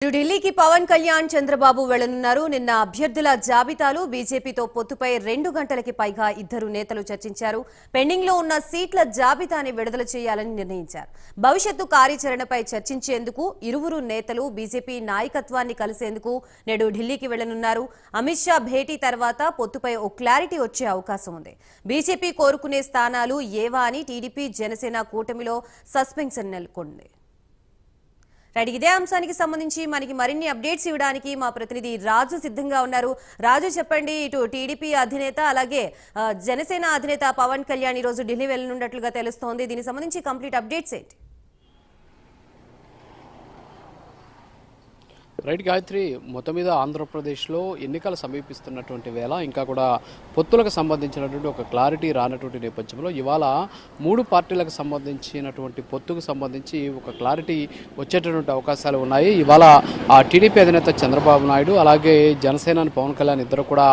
ఢిల్లీకి పవన్ కళ్యాణ్ చంద్రబాబు వెళ్లనున్నారు. నిన్న అభ్యర్థుల జాబితాలు బీజేపీతో పొత్తుపై 2 గంటలకి పైగా ఇద్దరు నేతలు చర్చించారు. పెండింగ్ లో ఉన్న సీట్ల జాబితాని విడుదల చేయాలని నిర్ణయించారు. భవిష్యత్తు కార్యాచరణపై చర్చించేందుకు ఇరువురు నేతలు బీజేపీ నాయకత్వాన్ని కలిసేందుకు నేడు ఢిల్లీకి వెళ్లనున్నారు. అమిత్ షా భేటీ తర్వాత పొత్తుపై ఓ క్లారిటీ వచ్చే అవకాశం ఉంది. బీజేపీ కోరుకునే స్థానాలు ఏవా అని టీడీపీ జనసేన కూటమిలో సస్పెన్షన్ నెలకొంది. రైట్, ఇదే అంశానికి సంబంధించి మనకి మరిన్ని అప్డేట్స్ ఇవ్వడానికి మా ప్రతినిధి రాజు సిద్ధంగా ఉన్నారు. రాజు, చెప్పండి, ఇటు టీడీపీ అధినేత అలాగే జనసేన అధినేత పవన్ కళ్యాణ్ ఈ రోజు ఢిల్లీ వెళ్లనున్నట్లుగా తెలుస్తోంది. దీనికి సంబంధించి కంప్లీట్ అప్డేట్స్ ఏంటి? రైట్ గాయత్రి, మొత్తం మీద ఆంధ్రప్రదేశ్లో ఎన్నికలు సమీపిస్తున్నటువంటి వేళ ఇంకా కూడా పొత్తులకు సంబంధించినటువంటి ఒక క్లారిటీ రానటువంటి నేపథ్యంలో ఇవాళ 3 పార్టీలకు సంబంధించినటువంటి పొత్తుకు సంబంధించి ఒక క్లారిటీ వచ్చేటటువంటి అవకాశాలు ఉన్నాయి. ఇవాళ టీడీపీ అధినేత చంద్రబాబు నాయుడు అలాగే జనసేన పవన్ కళ్యాణ్ ఇద్దరు కూడా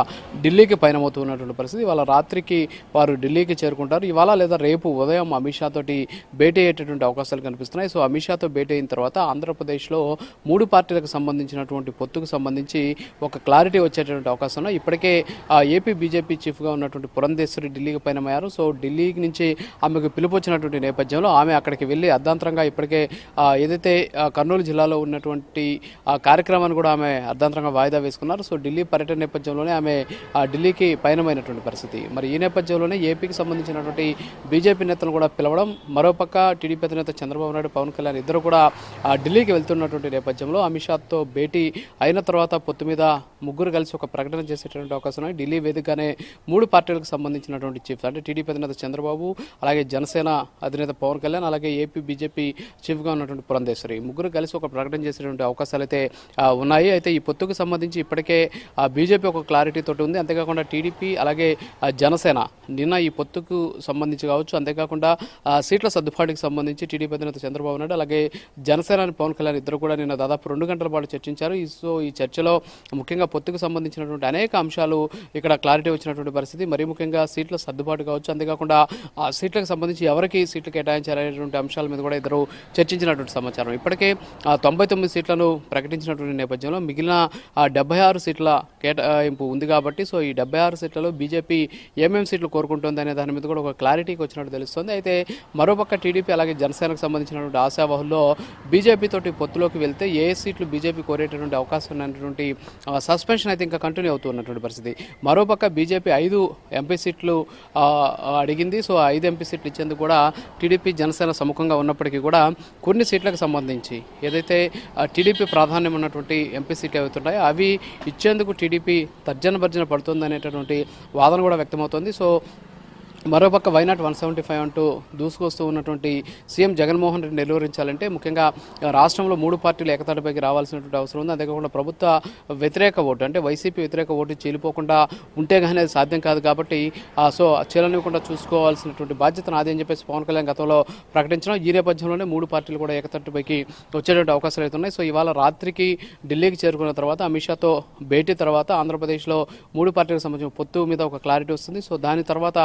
ఢిల్లీకి పయనమవుతున్నటువంటి పరిస్థితి. ఇవాళ రాత్రికి వారు ఢిల్లీకి చేరుకుంటారు. ఇవాళ లేదా రేపు ఉదయం అమిత్ షా తోటి భేటీ అయ్యేటటువంటి అవకాశాలు కనిపిస్తున్నాయి. సో అమిత్ షాతో భేటీ అయిన తర్వాత ఆంధ్రప్రదేశ్లో 3 పార్టీలకు సంబంధించినటువంటి పొత్తుకు సంబంధించి ఒక క్లారిటీ వచ్చేటువంటి అవకాశం ఉన్నాయి. ఇప్పటికే ఏపీ బీజేపీ చీఫ్గా ఉన్నటువంటి పురంధేశ్వరి ఢిల్లీకి పయనమయ్యారు. సో ఢిల్లీ నుంచి ఆమెకు పిలుపు వచ్చినటువంటి నేపథ్యంలో ఆమె అక్కడికి వెళ్ళి అర్ధాంతరంగా ఇప్పటికే ఏదైతే కర్నూలు జిల్లాలో ఉన్నటువంటి కార్యక్రమాన్ని కూడా ఆమె అర్ధాంతరంగా వాయిదా వేసుకున్నారు. సో ఢిల్లీ పర్యటన నేపథ్యంలోనే ఆమె ఢిల్లీకి పయనమైనటువంటి పరిస్థితి. మరి ఈ నేపథ్యంలోనే ఏపీకి సంబంధించినటువంటి బీజేపీ నేతలను కూడా పిలవడం, మరోపక్క టీడీపీ అధినేత చంద్రబాబు నాయుడు పవన్ కళ్యాణ్ ఇద్దరు కూడా ఢిల్లీకి వెళ్తున్నటువంటి నేపథ్యంలో అమిత్ షాతో భేటీ అయిన తర్వాత పొత్తు మీద ముగ్గురు కలిసి ఒక ప్రకటన చేసేటువంటి అవకాశం ఉన్నాయి. ఢిల్లీ వేదికగానే 3 పార్టీలకు సంబంధించినటువంటి చీఫ్స్ అంటే టీడీపీ అధినేత చంద్రబాబు, అలాగే జనసేన అధినేత పవన్ కళ్యాణ్, అలాగే ఏపీ బీజేపీ చీఫ్గా ఉన్నటువంటి పురంధేశ్వరి ముగ్గురు కలిసి ఒక ప్రకటన చేసేటువంటి అవకాశాలు అయితే ఉన్నాయి. అయితే ఈ పొత్తుకు సంబంధించి ఇప్పటికే బీజేపీ ఒక క్లారిటీ తోటి ఉంది. అంతేకాకుండా టీడీపీ అలాగే జనసేన నిన్న ఈ పొత్తుకు సంబంధించి కావచ్చు, అంతేకాకుండా సీట్ల సర్దుబాటుకి సంబంధించి టీడీపీ అధినేత చంద్రబాబు నాయుడు అలాగే జనసేన పవన్ కళ్యాణ్ ఇద్దరు కూడా నిన్న దాదాపు 2 గంటల పాటు చర్చించారు. సో ఈ చర్చలో ముఖ్యంగా పొత్తుకు సంబంధించినటువంటి అనేక అంశాలు ఇక్కడ క్లారిటీ వచ్చినటువంటి పరిస్థితి. మరీ ముఖ్యంగా సీట్ల సర్దుబాటు కావచ్చు, అంతేకాకుండా ఆ సీట్లకు సంబంధించి ఎవరికి సీట్లు కేటాయించాలనేటువంటి అంశాల మీద కూడా ఇద్దరు చర్చించినటువంటి సమాచారం. ఇప్పటికే 99 సీట్లను ప్రకటించినటువంటి నేపథ్యంలో మిగిలిన 76 సీట్ల కేటాయింపు ఉంది కాబట్టి సో ఈ 76 సీట్లలో బీజేపీ ఏమేమి సీట్లు కోరుకుంటుంది అనే దాని మీద కూడా ఒక క్లారిటీకి వచ్చినట్టు తెలుస్తుంది. అయితే మరోపక్క టీడీపీ అలాగే జనసేనకు సంబంధించినటువంటి ఆశావహుల్లో బీజేపీ తోటి పొత్తులోకి వెళ్తే ఏ సీట్లు బీజేపీ కోరేటటువంటి అవకాశం ఉన్నటువంటి సస్పెన్షన్ అయితే ఇంకా కంటిన్యూ అవుతున్నటువంటి పరిస్థితి. మరోపక్క బీజేపీ 5 ఎంపీ సీట్లు అడిగింది. సో 5 ఎంపీ సీట్లు ఇచ్చేందుకు కూడా టీడీపీ జనసేన సముఖంగా ఉన్నప్పటికీ కూడా కొన్ని సీట్లకు సంబంధించి ఏదైతే టీడీపీ ప్రాధాన్యం ఉన్నటువంటి ఎంపీ సీట్లు అవుతుంటాయో అవి ఇచ్చేందుకు టీడీపీ తర్జన భర్జన పడుతుంది అనేటటువంటి వాదన కూడా వ్యక్తమవుతుంది. సో మరోపక్క వైనాట్ 175 అంటూ దూసుకొస్తూ ఉన్నటువంటి సీఎం జగన్మోహన్ రెడ్డి నిలువరించాలంటే ముఖ్యంగా రాష్ట్రంలో 3 పార్టీలు ఏకతాటిపైకి రావాల్సినటువంటి అవసరం ఉంది. అంతేకాకుండా ప్రభుత్వ వ్యతిరేక ఓటు అంటే వైసీపీ వ్యతిరేక ఓటు చీలిపోకుండా ఉంటే కానీ అది సాధ్యం కాదు కాబట్టి సో చీలనివ్వకుండా చూసుకోవాల్సినటువంటి బాధ్యత నాది అని చెప్పేసి పవన్ కళ్యాణ్ గతంలో ప్రకటించడం. ఈ నేపథ్యంలోనే 3 పార్టీలు కూడా ఏకతాటిపైకి వచ్చేటువంటి అవకాశాలు అవుతున్నాయి. సో ఇవాళ రాత్రికి ఢిల్లీకి చేరుకున్న తర్వాత అమిత్ షాతో భేటీ తర్వాత ఆంధ్రప్రదేశ్లో 3 పార్టీలకు సంబంధించిన పొత్తు మీద ఒక క్లారిటీ వస్తుంది. సో దాని తర్వాత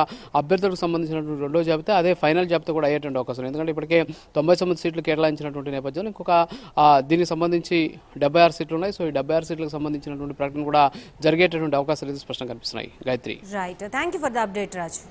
అభ్యర్థులకు సంబంధించినటువంటి రెండో జాబితా అదే ఫైనల్ జాబితా కూడా అయ్యేటువంటి అవకాశం. ఎందుకంటే ఇప్పటికే 99 సీట్లు కేటాయించినటువంటి నేపథ్యంలో ఇంకొక దీనికి సంబంధించి 76 సీట్లు ఉన్నాయి. సో ఈ 76 సీట్లకు సంబంధించినటువంటి ప్రకటన కూడా జరిగేటటువంటి అవకాశాలు స్పష్టంగా కనిపిస్తున్నాయి. Gayatri, right, thank you for the update Raju.